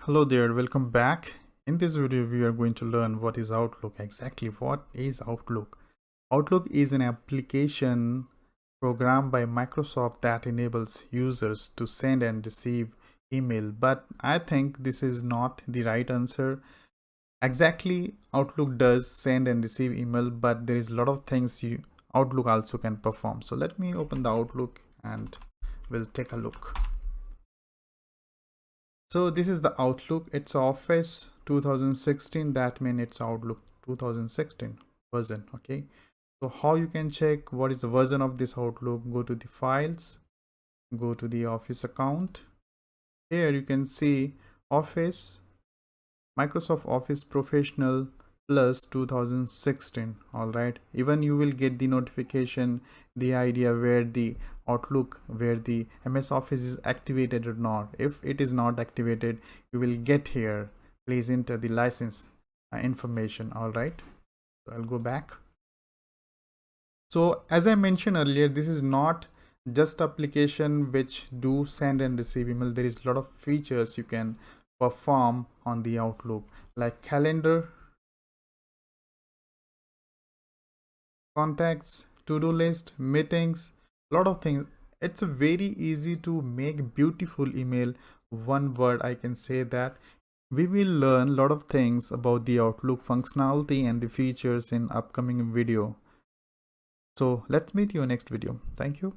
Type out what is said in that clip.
Hello there, welcome back. In this video, we are going to learn what is Outlook. Exactly, what is Outlook? Outlook is an application programmed by Microsoft that enables users to send and receive email. But I think this is not the right answer. Exactly, Outlook does send and receive email, but there is a lot of things Outlook also can perform. So let me open the Outlook and we'll take a look. So this is the Outlook. It's Office 2016. That means it's Outlook 2016 version. Okay. So how you can check what is the version of this Outlook? Go to the files, go to the Office account. Here you can see Office, Microsoft Office Professional Plus 2016. All right. Even you will get the notification, the idea where the Outlook, where the MS Office is activated or not. If it is not activated, you will get here. Please enter the license information. All right. So I'll go back. So as I mentioned earlier, this is not just application which do send and receive email. There is a lot of features you can perform on the Outlook, like calendar, contacts, to-do list, meetings, a lot of things. It's very easy to make beautiful email. One word I can say that we will learn a lot of things about the Outlook functionality and the features in upcoming video. So let's meet you next video. Thank you.